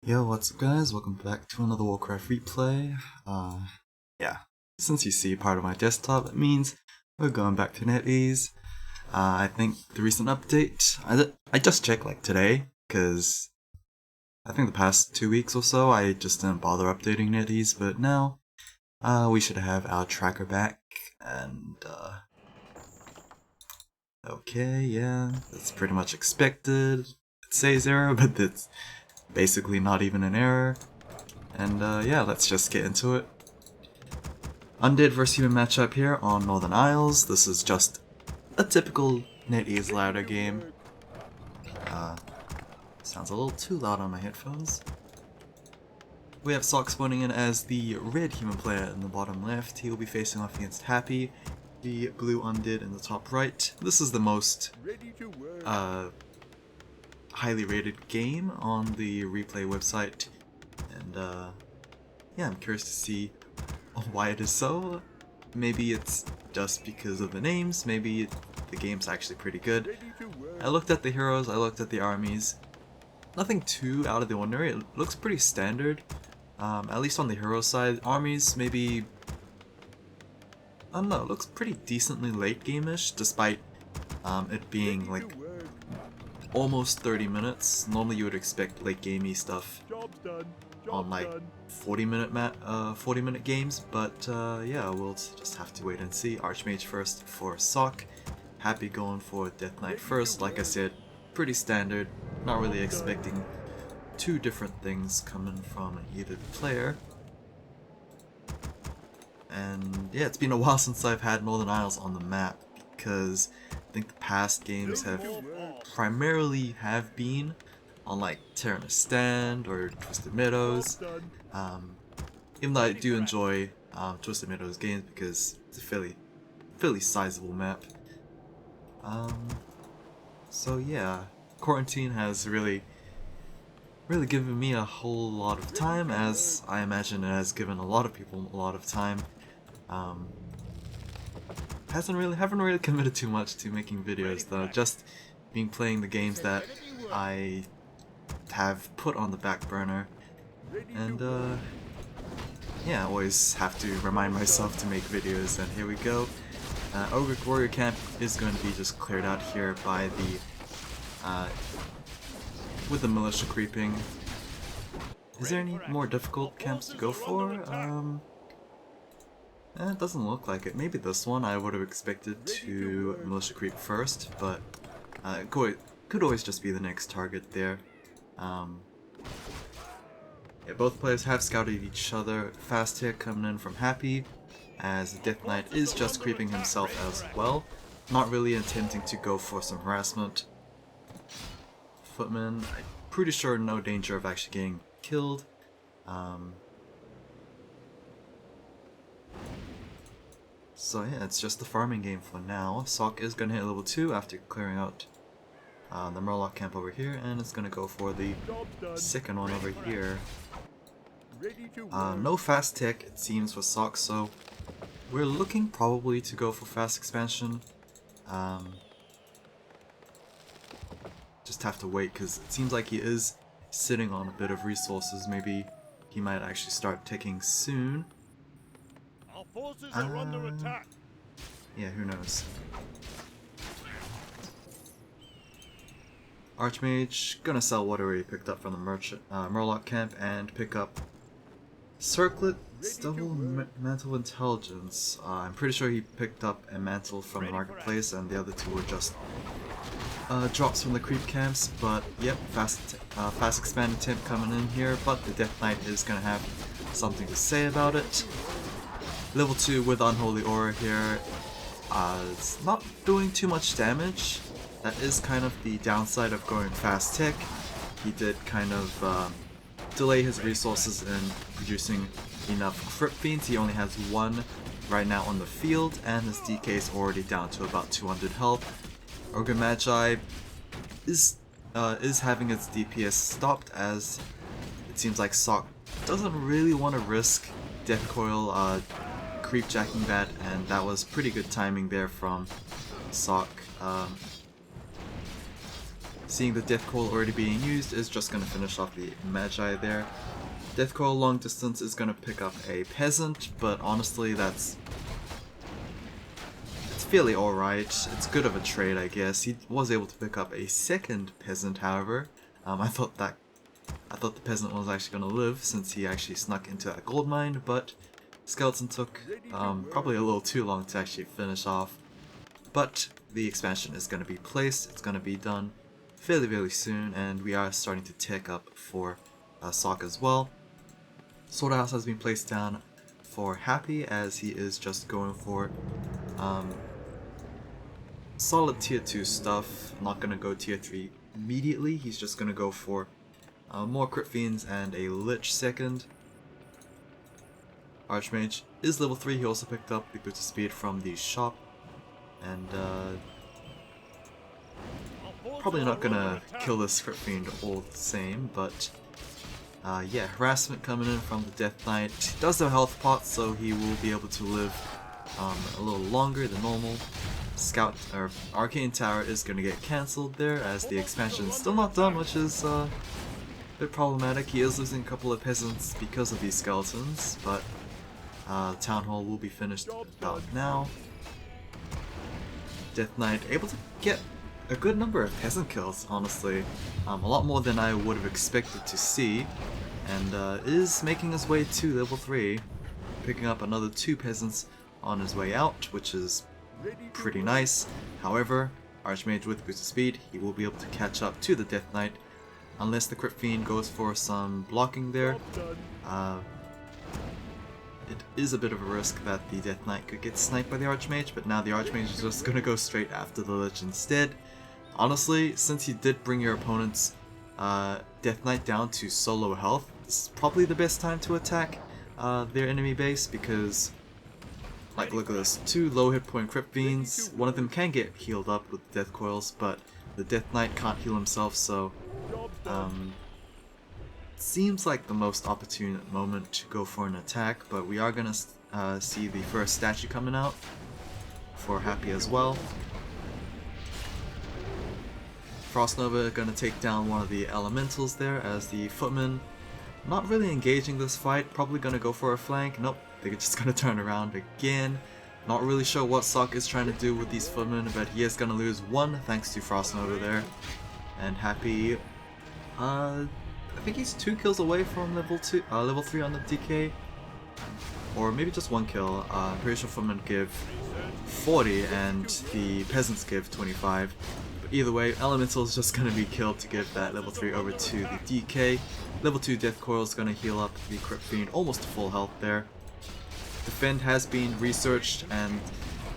Yo, what's up guys? Welcome back to another Warcraft replay. Yeah, since you see part of my desktop, it means we're going back to Netease. I think the recent update, I just checked like today, because I think the past 2 weeks or so I just didn't bother updating Netease, but now we should have our tracker back, and okay, yeah, that's pretty much expected. It says error, but it's basically not even an error. And yeah, let's just get into it. Undead vs human matchup here on Northern Isles. This is just a typical Netease ladder game. Sounds a little too loud on my headphones. We have Sock spawning in as the red human player in the bottom left. He will be facing off against Happy, the blue undead in the top right. This is the most highly rated game on the replay website, and yeah, I'm curious to see why it is so. Maybe it's just because of the names, maybe the game's actually pretty good. I looked at the heroes, I looked at the armies. Nothing too out of the ordinary, it looks pretty standard. At least on the hero side. Armies, maybe, I don't know, it looks pretty decently late game-ish, despite it being like almost 30 minutes. Normally you would expect late gamey stuff on like 40-minute games, but yeah, we'll just have to wait and see. Archmage first for Sock, Happy going for Death Knight first. Like I said, pretty standard, not really expecting two different things coming from either player. And yeah, it's been a while since I've had Northern Isles on the map, because I think the past games have primarily been on like Stand or Twisted Meadows. Even though I do enjoy Twisted Meadows games because it's a fairly sizable map. So yeah, quarantine has really given me a whole lot of time, as I imagine it has given a lot of people a lot of time. Haven't really committed too much to making videos though, just been playing the games that I have put on the back burner, and yeah, I always have to remind myself to make videos. And here we go. Ogre Warrior Camp is going to be just cleared out here by the with the militia creeping. Is there any more difficult camps to go for? It doesn't look like it. Maybe this one I would have expected to militia creep first, but could always just be the next target there. Yeah, both players have scouted each other. Fast hit coming in from Happy, as the Death Knight is just creeping himself as well, not really attempting to go for some harassment. Footman, I'm pretty sure no danger of actually getting killed. So yeah, it's just the farming game for now. Sock is going to hit level 2 after clearing out the Murloc camp over here, and it's going to go for the second one over here. No fast tech, it seems, for Sock, so we're looking probably to go for fast expansion. Just have to wait, because it seems like he is sitting on a bit of resources. Maybe he might actually start ticking soon. Our forces are under attack. Yeah, who knows. Archmage gonna sell whatever he picked up from the Murloc camp and pick up Circlet, Double Mantle Intelligence. I'm pretty sure he picked up a mantle from the marketplace, and the other two were just drops from the creep camps. But yep, fast expand attempt coming in here, but the Death Knight is gonna have something to say about it. Level 2 with Unholy Aura here. It's not doing too much damage. That is kind of the downside of going fast tech. He did kind of delay his resources in producing enough Crypt Fiends. He only has one right now on the field, and his DK is already down to about 200 health. Ogre Magi is having its DPS stopped, as it seems like Sock doesn't really want to risk Death Coil creep jacking that, and that was pretty good timing there from Sock. seeing the Death Coil already being used, is just going to finish off the Magi there. Death Coil long distance is going to pick up a Peasant, but honestly it's fairly alright. It's good of a trade, I guess. He was able to pick up a second Peasant, however. I thought the Peasant was actually going to live since he actually snuck into that gold mine, but Skeleton took probably a little too long to actually finish off. But the expansion is going to be placed, it's going to be done fairly soon, and we are starting to tech up for Sock as well. Slaughterhouse has been placed down for Happy, as he is just going for solid tier 2 stuff. Not going to go tier 3 immediately, he's just going to go for more Crit Fiends and a Lich second. Archmage is level 3, he also picked up the boost of speed from the shop, and probably not gonna kill this Crit Fiend all the same, but yeah, harassment coming in from the Death Knight. He does have health pots, so he will be able to live a little longer than normal. Scout or Arcane Tower is gonna get cancelled there, as the expansion is still not done, which is a bit problematic. He is losing a couple of peasants because of these skeletons, but Town Hall will be finished about now. Death Knight able to get a good number of peasant kills, honestly. A lot more than I would have expected to see, and is making his way to level 3, picking up another 2 peasants on his way out, which is pretty nice. However, Archmage with boosted speed, he will be able to catch up to the Death Knight, unless the Crit Fiend goes for some blocking there. It is a bit of a risk that the Death Knight could get sniped by the Archmage, but now the Archmage is just gonna go straight after the Lich instead. Honestly, since you did bring your opponent's Death Knight down to solo health, this is probably the best time to attack their enemy base, because, like, look at this, 2 low hit point Crit Fiends, one of them can get healed up with Death Coils, but the Death Knight can't heal himself, so seems like the most opportune moment to go for an attack, but we are gonna see the first statue coming out for Happy as well. Frost Nova gonna take down one of the elementals there, as the footmen not really engaging this fight, probably gonna go for a flank. Nope, they're just gonna turn around again. Not really sure what Sock is trying to do with these footmen, but he is gonna lose 1 thanks to Frost Nova there. And Happy, I think he's 2 kills away from level 3 on the DK, or maybe just 1 kill. I'm pretty sure Footmen give 40 and the Peasants give 25. But either way, Elemental is just going to be killed to give that level 3 over to the DK. Level 2 Death Coil is going to heal up the Crit Fiend almost to full health there. Defend has been researched and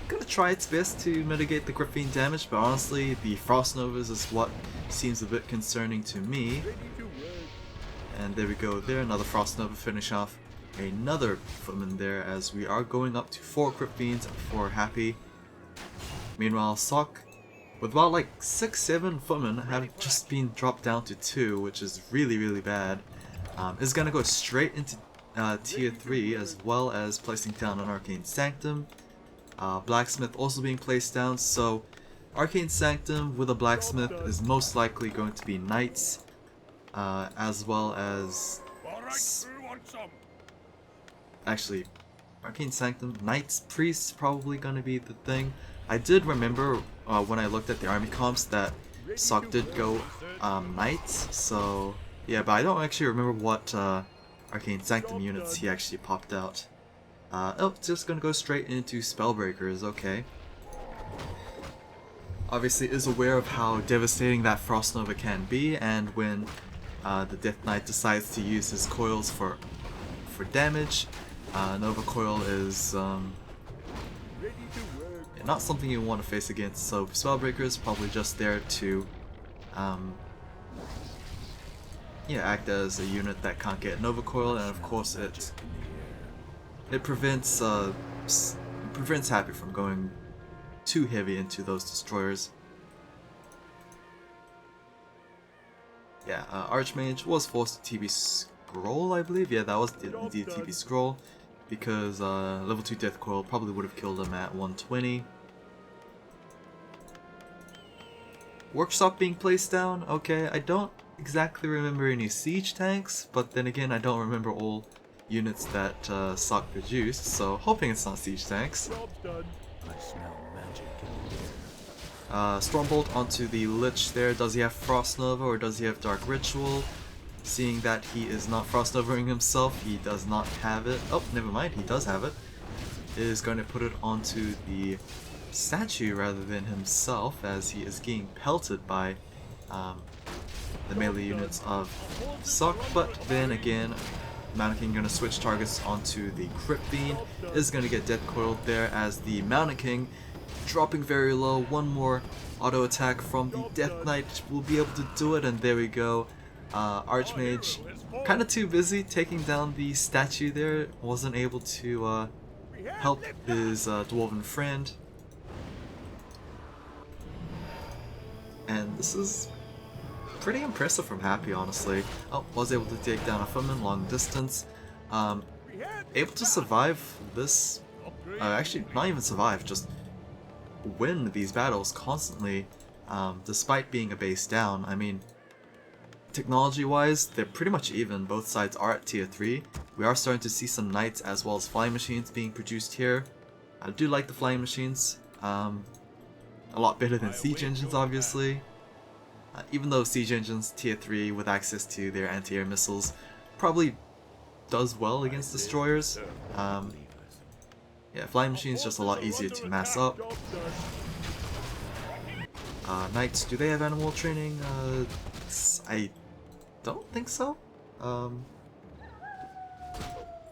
going to try its best to mitigate the Crit Fiend damage, but honestly the Frost Novas is what seems a bit concerning to me. And there we go there, another Frost Nova finish off another Footman there, as we are going up to 4 Crit Fiends for Happy. Meanwhile, Sock, with about like 6-7 Footmen, have just been dropped down to 2, which is really bad. Is gonna go straight into tier 3, as well as placing down an Arcane Sanctum. Blacksmith also being placed down, so Arcane Sanctum with a Blacksmith is most likely going to be Knights. As well as actually Arcane Sanctum, Knights, Priests probably gonna be the thing. I did remember when I looked at the army comps that Sock did go Knights, so yeah, but I don't actually remember what Arcane Sanctum units he actually popped out. Oh, it's just gonna go straight into Spellbreakers, okay. Obviously is aware of how devastating that Frost Nova can be, and when the Death Knight decides to use his coils for damage, Nova Coil is not something you want to face against, so Spellbreaker is probably just there to act as a unit that can't get Nova Coil, and of course it prevents Happy from going too heavy into those destroyers. Yeah, Archmage was forced to TB Scroll, I believe. Yeah, that was indeed TB Scroll, because level 2 Death Coil probably would have killed him at 120. Workshop being placed down, okay, I don't exactly remember any siege tanks, but then again I don't remember all units that SOC produced, so hoping it's not siege tanks. Job's done. I smell magic in the air. Stormbolt onto the Lich there. Does he have Frost Nova or does he have Dark Ritual? Seeing that he is not Frost Novaing himself, he does not have it. Oh, never mind, he does have it. Is going to put it onto the statue rather than himself, as he is getting pelted by the melee units of SOC. But then again, Mountain King gonna switch targets onto the Crypt Fiend, is gonna get death coiled there as the Mountain King dropping very low. One more auto attack from the Death Knight will be able to do it, and there we go. Archmage kind of too busy taking down the statue there, wasn't able to help his dwarven friend. And this is pretty impressive from Happy, honestly. Oh, was able to take down a footman long distance. Able to survive this, actually not even survive, just win these battles constantly, despite being a base down. I mean, technology-wise, they're pretty much even. Both sides are at tier 3. We are starting to see some knights as well as flying machines being produced here. I do like the flying machines. A lot better than siege engines, obviously. Even though siege engines tier 3 with access to their anti-air missiles probably does well against destroyers. Yeah, flying machines just a lot easier to mass up. Knights, do they have animal training? I don't think so.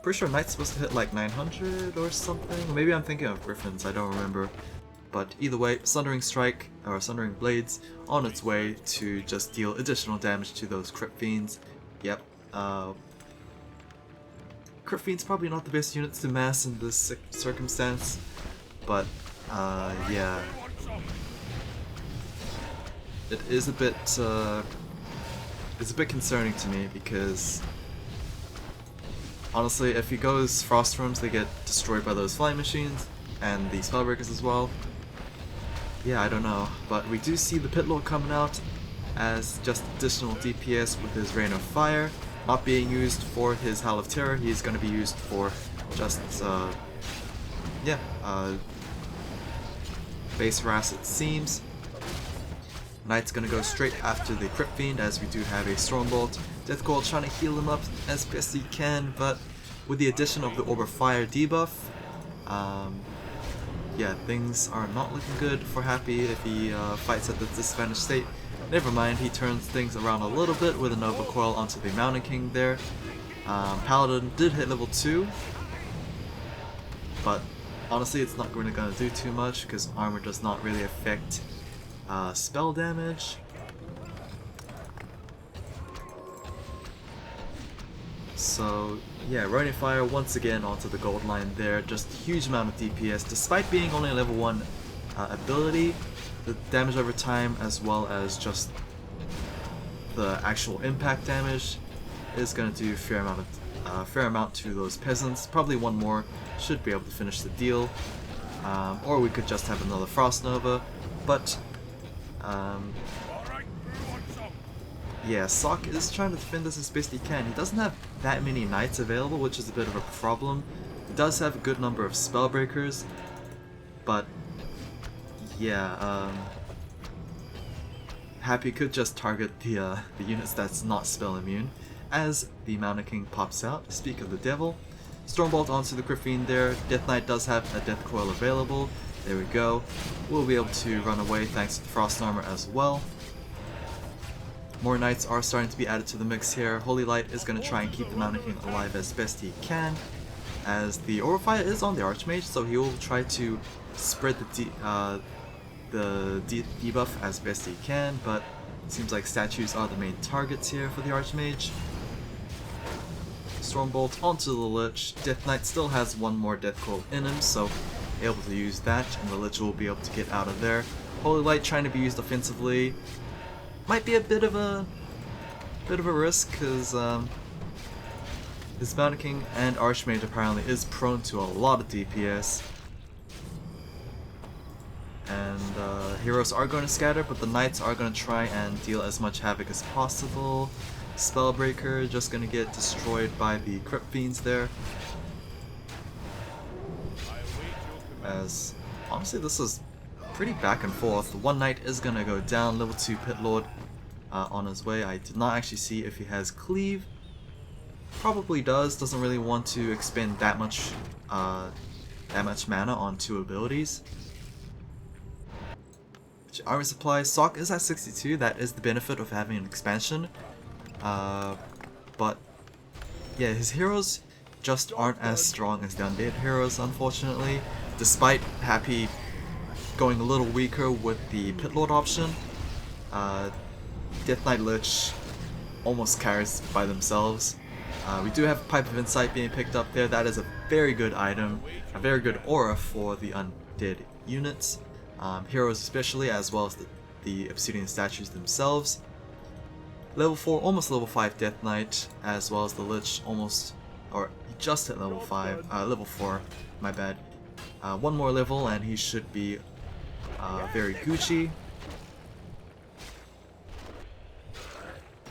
Pretty sure Knight's supposed to hit like 900 or something. Maybe I'm thinking of Griffins, I don't remember. But either way, Sundering Strike, or Sundering Blades, on its way to just deal additional damage to those Crypt Fiends. Yep, Crypt Fiends probably not the best units to mass in this circumstance, but yeah. It is a bit, it's a bit concerning to me because honestly, if he goes Frost Rooms, they get destroyed by those flying machines and the Spellbreakers as well. Yeah, I don't know, but we do see the Pit Lord coming out as just additional DPS with his Rain of Fire, not being used for his Howl of Terror. He's going to be used for just, base harass, it seems. Knight's gonna go straight after the Crypt Fiend, as we do have a Stormbolt. Deathcoil trying to heal him up as best he can, but with the addition of the Orb of Fire debuff, yeah, things are not looking good for Happy if he fights at the disadvantaged state. Never mind, he turns things around a little bit with a Nova Coil onto the Mountain King there. Paladin did hit level 2, but honestly it's not really gonna do too much because armor does not really affect spell damage. So yeah, Rain of Fire once again onto the gold line there, just huge amount of DPS despite being only a level 1 ability. The damage over time as well as just the actual impact damage is going to do a fair amount to those peasants. Probably one more should be able to finish the deal, or we could just have another Frost Nova, but yeah, SOC is trying to defend this as best he can. He doesn't have that many knights available, which is a bit of a problem. He does have a good number of Spellbreakers, but yeah, Happy could just target the units that's not spell immune. As the Mountain King pops out, speak of the devil. Stormbolt onto the Crypt Fiend there. Death Knight does have a Death Coil available. There we go. We'll be able to run away thanks to the Frost Armor as well. More knights are starting to be added to the mix here. Holy Light is going to try and keep the Mountain King alive as best he can, as the Orb of Fire is on the Archmage, so he will try to spread the debuff as best he can, but it seems like statues are the main targets here for the Archmage. Stormbolt onto the Lich. Death Knight still has one more Death Coil in him, so able to use that, and the Lich will be able to get out of there. Holy Light trying to be used offensively. Might be a bit of a risk, because his Mountain King and Archmage apparently is prone to a lot of DPS. And heroes are going to scatter, but the knights are going to try and deal as much havoc as possible. Spellbreaker just going to get destroyed by the Crypt Fiends there. As honestly, this is pretty back and forth. One knight is going to go down, level 2 Pit Lord on his way. I did not actually see if he has Cleave. Probably doesn't really want to expend that much mana on 2 abilities. Armor supply, Sock is at 62, that is the benefit of having an expansion. But yeah, his heroes just aren't as strong as the undead heroes, unfortunately. Despite Happy going a little weaker with the Pit Lord option, Death Knight Lich almost carries by themselves. We do have Pipe of Insight being picked up there. That is a very good item, a very good aura for the undead units. Heroes especially, as well as the Obsidian statues themselves. Level 4, almost level 5 Death Knight, as well as the Lich almost, or he just hit level 4, my bad. One more level and he should be very Gucci.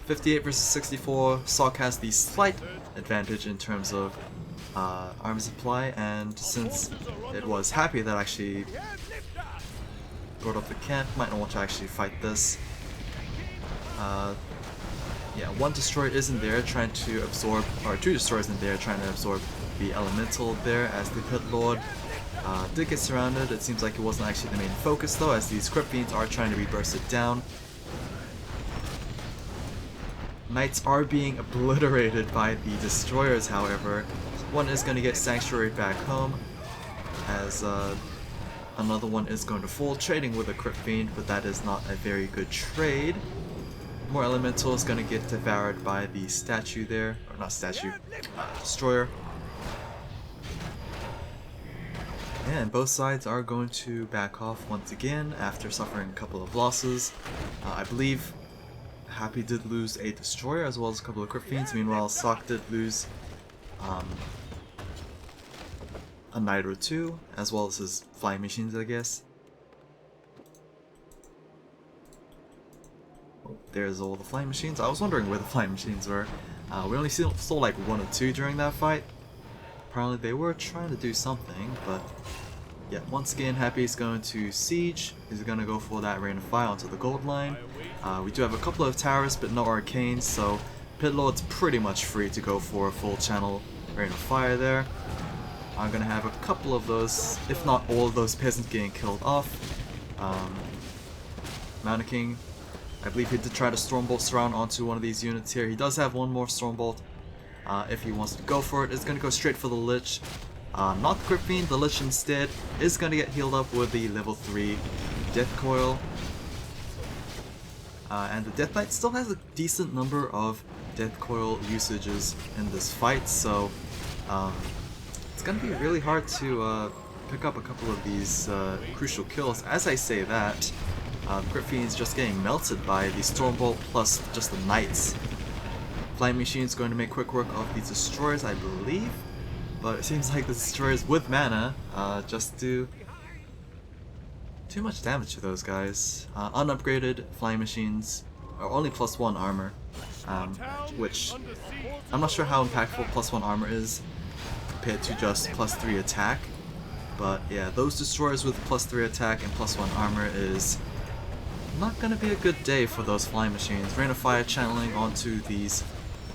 58 versus 64, Sock has the slight advantage in terms of armor supply, and since it was Happy that actually brought up the camp, might not want to actually fight this. Yeah, one destroyer isn't there trying to absorb, or 2 destroyers in there trying to absorb the elemental there as the Pit Lord did get surrounded. It seems like it wasn't actually the main focus though, as these Crypt Fiends are trying to reburst it down. Knights are being obliterated by the destroyers, however. One is going to get Sanctuary back home, as another one is going to fall, trading with a Crypt Fiend, but that is not a very good trade. More Elemental is going to get devoured by the statue there, or not statue, destroyer. And both sides are going to back off once again after suffering a couple of losses. I believe Happy did lose a destroyer as well as a couple of Crypt Fiends. Meanwhile, Sock did lose a knight or 2, as well as his flying machines, I guess. Oh, there's all the flying machines. I was wondering where the flying machines were. We only saw like 1 or 2 during that fight. Apparently they were trying to do something, but yeah, once again Happy is going to siege. He's going to go for that Rain of Fire onto the gold line. We do have a couple of towers, but no arcanes, so Pit Lord's pretty much free to go for a full channel Rain of Fire there. I'm gonna have a couple of those, if not all of those peasants getting killed off. Mountain King, I believe he did try to Stormbolt surround onto one of these units here. He does have one more Stormbolt if he wants to go for it. It's gonna go straight for the Lich. Not the Crypt Fiend, the Lich instead is gonna get healed up with the level 3 Death Coil. And the Death Knight still has a decent number of Death Coil usages in this fight, so it's gonna be really hard to pick up a couple of these crucial kills. As I say that, Crypt Fiend's just getting melted by the Stormbolt plus just the Knights. Flying Machine's going to make quick work of these destroyers, I believe, but it seems like the destroyers with mana just do too much damage to those guys. Unupgraded Flying Machines are only +1 armor, which I'm not sure how impactful +1 armor is compared to just +3 attack, but yeah, those destroyers with +3 attack and +1 armor is not gonna be a good day for those Flying Machines. Rain of Fire channeling onto these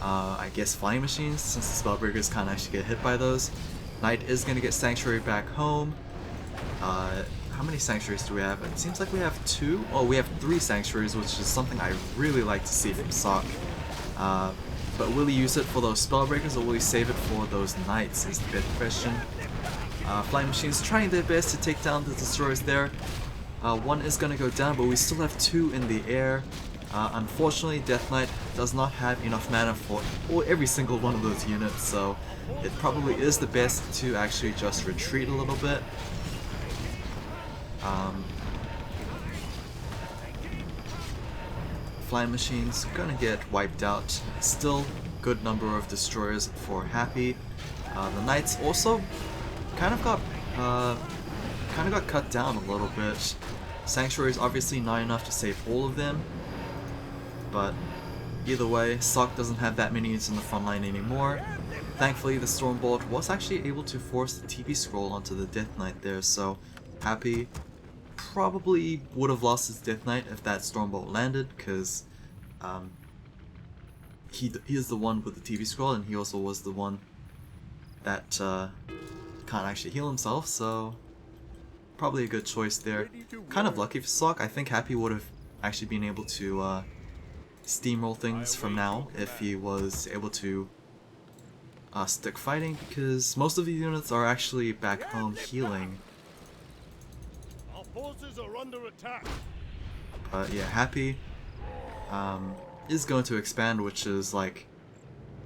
I guess Flying Machines, since the Spellbreakers can't actually get hit by those. Knight is gonna get Sanctuary back home. How many Sanctuaries do we have? It seems like we have 2. Oh, we have 3 Sanctuaries, which is something I really like to see from Sock. But will he use it for those Spellbreakers, or will he save it for those Knights is the big question. Flying Machines trying their best to take down the destroyers there. One is gonna go down, but we still have 2 in the air. Unfortunately, Death Knight does not have enough mana for every single one of those units, so it probably is the best to actually just retreat a little bit. Flying Machine's gonna get wiped out. Still good number of destroyers for Happy. The Knights also kind of got kind of got cut down a little bit. Sanctuary is obviously not enough to save all of them, but either way, Sock doesn't have that many units in the front line anymore. Thankfully, the Stormbolt was actually able to force the TP scroll onto the Death Knight there, so Happy probably would have lost his Death Knight if that Stormbolt landed, because he is the one with the TP scroll, and he also was the one that can't actually heal himself, so probably a good choice there. Kind of lucky for Sock. I think Happy would have actually been able to steamroll things from now if he was able to stick fighting, because most of the units are actually back home healing. Our forces are under attack. But yeah, Happy is going to expand, which is like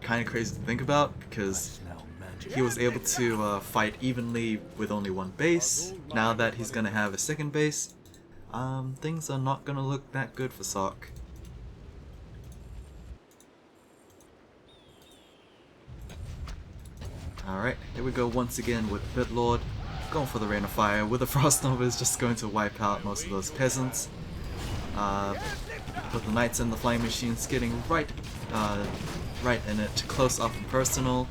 kind of crazy to think about, because he was able to fight evenly with only one base. Now that he's going to have a second base, things are not going to look that good for Sock. Alright, here we go once again with Bitlord, going for the Rain of Fire, with the Frost Nova is just going to wipe out most of those peasants. With the Knights and the Flying Machines getting right in it, close up and personal.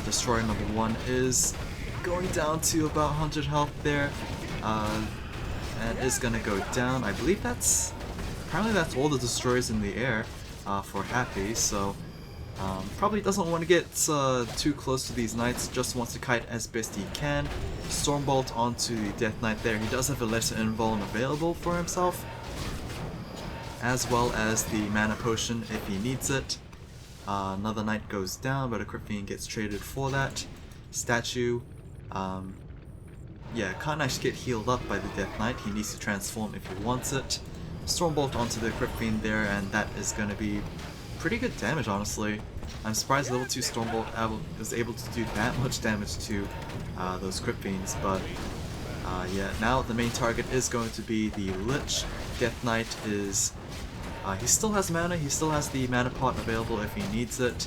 Destroyer number 1 is going down to about 100 health there, and is gonna go down. I believe apparently that's all the destroyers in the air for Happy, so probably doesn't want to get too close to these Knights, just wants to kite as best he can. Stormbolt onto the Death Knight there. He does have a lesser invuln available for himself, as well as the mana potion if he needs it. Another Knight goes down, but a Crypt Fiend gets traded for that. Statue, yeah, can't actually get healed up by the Death Knight. He needs to transform if he wants it. Stormbolt onto the Crypt Fiend there, and that is going to be pretty good damage, honestly. I'm surprised level 2 Stormbolt was able to do that much damage to those Crypt Fiends, but yeah, now the main target is going to be the Lich. Death Knight is... he still has mana, he still has the mana pot available if he needs it,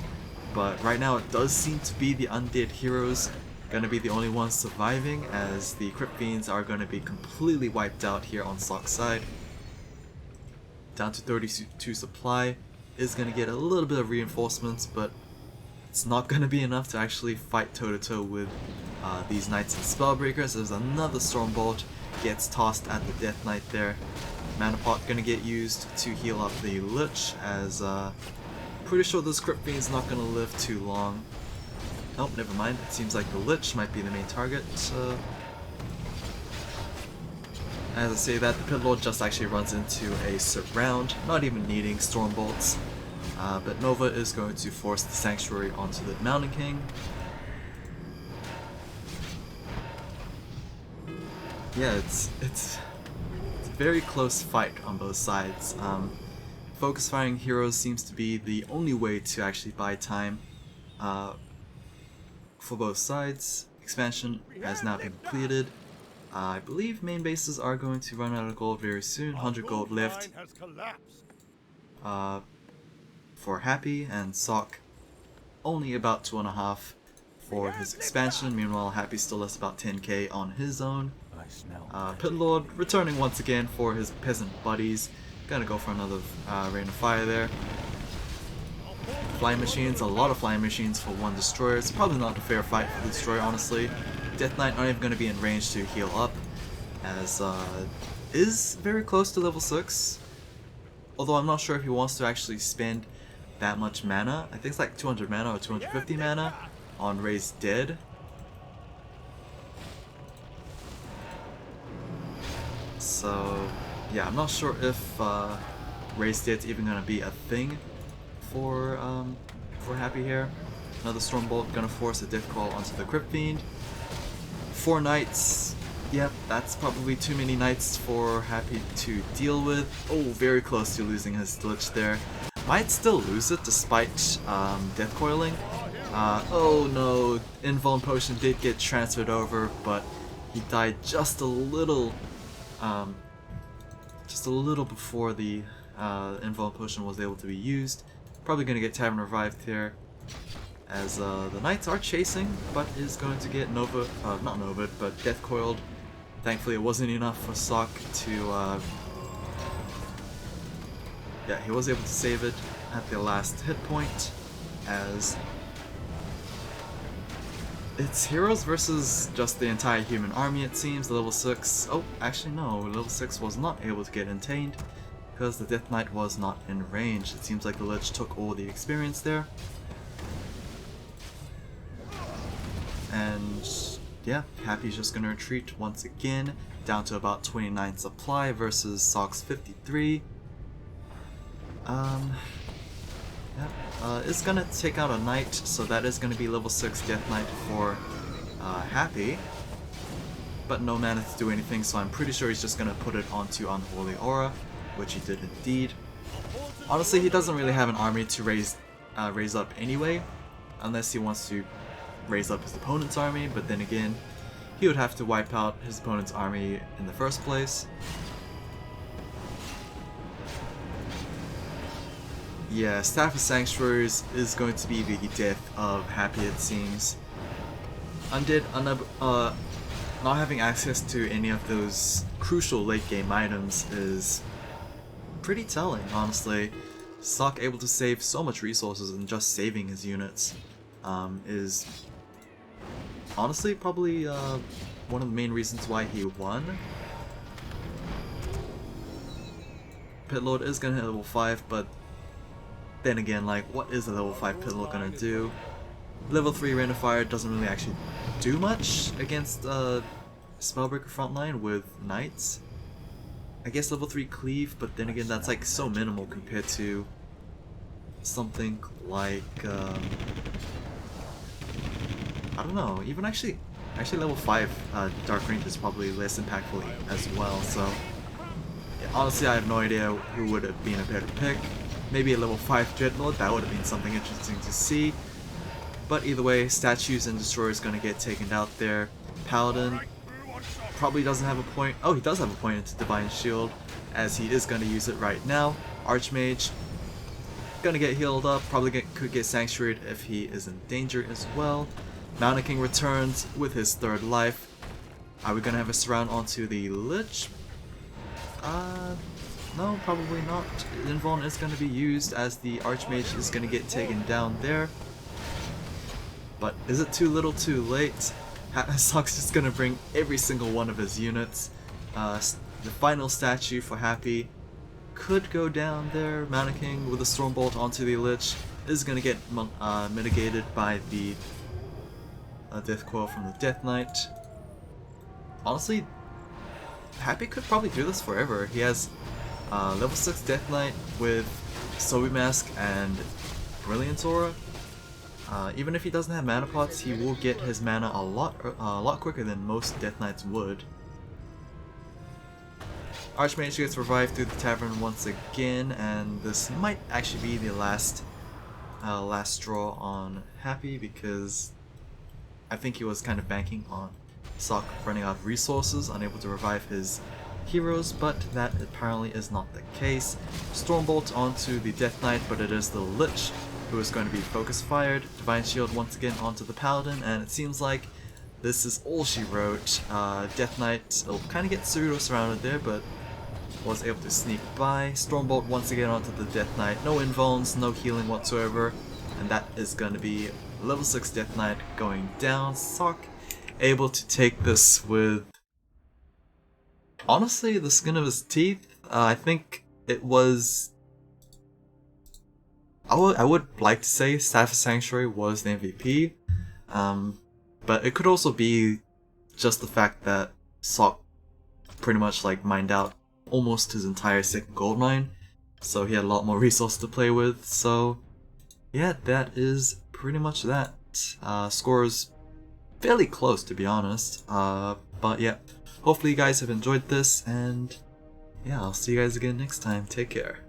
but right now it does seem to be the undead heroes going to be the only ones surviving, as the Crypt Fiends are going to be completely wiped out here on Sock's side. Down to 32 supply. Is going to get a little bit of reinforcements, but it's not going to be enough to actually fight toe-to-toe with these Knights and Spellbreakers. There's another Stormbolt, gets tossed at the Death Knight there. Mana Pot going to get used to heal up the Lich, as pretty sure this Crypt Fiend's not going to live too long. Oh, never mind, it seems like the Lich might be the main target. As I say that, the Pit Lord just actually runs into a surround, not even needing Stormbolts. But Nova is going to force the Sanctuary onto the Mountain King. Yeah, it's a very close fight on both sides. Focus firing heroes seems to be the only way to actually buy time for both sides. Expansion has now been completed. I believe main bases are going to run out of gold very soon. 100 gold left for Happy, and Sock only about 2.5 for his expansion. Meanwhile, Happy still has about 10k on his own. Pit Lord returning once again for his peasant buddies. Gonna go for another Rain of Fire there. Flying Machines, a lot of Flying Machines for one Destroyer. It's probably not a fair fight for the Destroyer, honestly. Death Knight not even going to be in range to heal up, as is very close to level 6. Although I'm not sure if he wants to actually spend that much mana. I think it's like 200 mana or 250 mana on Raise Dead. So yeah, I'm not sure if Raise Dead's even going to be a thing for Happy here. Another Stormbolt going to force a Death Call onto the Crypt Fiend. 4 Knights. Yep, that's probably too many Knights for Happy to deal with. Oh, very close to losing his Lich there. Might still lose it despite Death Coiling. Oh no, Invuln Potion did get transferred over, but he died just a little before the Invuln Potion was able to be used. Probably gonna get Tavern Revived here, as the Knights are chasing, but is going to get not Nova, but Death Coiled Thankfully it wasn't enough for Sock to yeah, he was able to save it at the last hit point, as it's heroes versus just the entire human army, it seems. Level 6, oh actually no, level 6 was not able to get intained because the Death Knight was not in range. It seems like the Lich took all the experience there. And yeah, Happy's just gonna retreat once again, down to about 29 supply versus Sock's 53. It's gonna take out a Knight, so that is gonna be level 6 Death Knight for Happy. But no mana to do anything, so I'm pretty sure he's just gonna put it onto Unholy Aura, which he did indeed. Honestly, he doesn't really have an army to raise up anyway, unless he wants to raise up his opponent's army, but then again, he would have to wipe out his opponent's army in the first place. Yeah, Staff of Sanctuaries is going to be the death of Happy, it seems. Undead, not having access to any of those crucial late game items is pretty telling, honestly. Sock able to save so much resources and just saving his units is honestly probably one of the main reasons why he won. Pitlord is gonna hit level 5, but then again, like, what is a level 5 Pitlord gonna do? Level 3 Rain of Fire doesn't really actually do much against Spellbreaker frontline with Knights. I guess level 3 Cleave, but then again, that's like so minimal compared to something like I don't know, even actually level 5 Dark Range is probably less impactful as well, so yeah, honestly I have no idea who would have been a better pick. Maybe a level 5 Dreadlord, that would have been something interesting to see. But either way, Statues and Destroyers gonna get taken out there. Paladin probably doesn't have a point. Oh, he does have a point into Divine Shield, as he is gonna use it right now. Archmage gonna get healed up, probably could get Sanctuaried if he is in danger as well. Mountain King returns with his 3rd life. Are we gonna have a surround onto the Lich? No, probably not. Invuln is going to be used as the Archmage is going to get taken down there. But is it too little too late? Sock's just going to bring every single one of his units. The final statue for Happy could go down there. Mountain King with a Stormbolt onto the Lich is going to get mitigated by the Death Coil from the Death Knight. Honestly, Happy could probably do this forever. He has level 6 Death Knight with Sobi Mask and Brilliant Aura. Even if he doesn't have mana pots, he will get his mana a lot quicker than most Death Knights would. Archmage gets revived through the tavern once again, and this might actually be the last straw on Happy, because I think he was kind of banking on Sock running out of resources, unable to revive his heroes, but that apparently is not the case. Stormbolt onto the Death Knight, but it is the Lich who is going to be focus fired. Divine Shield once again onto the Paladin, and it seems like this is all she wrote. Death Knight will kind of get pseudo-surrounded there, but was able to sneak by. Stormbolt once again onto the Death Knight. No invulns, no healing whatsoever, and that is going to be level 6 Death Knight going down. Sock able to take this with, honestly, the skin of his teeth. I think it was, I would like to say Staff of Sanctuary was the MVP, but it could also be just the fact that Sock pretty much like mined out almost his entire second gold mine, so he had a lot more resources to play with. So yeah, that is pretty much that. Scores fairly close, to be honest, but yeah, hopefully you guys have enjoyed this, and yeah, I'll see you guys again next time. Take care.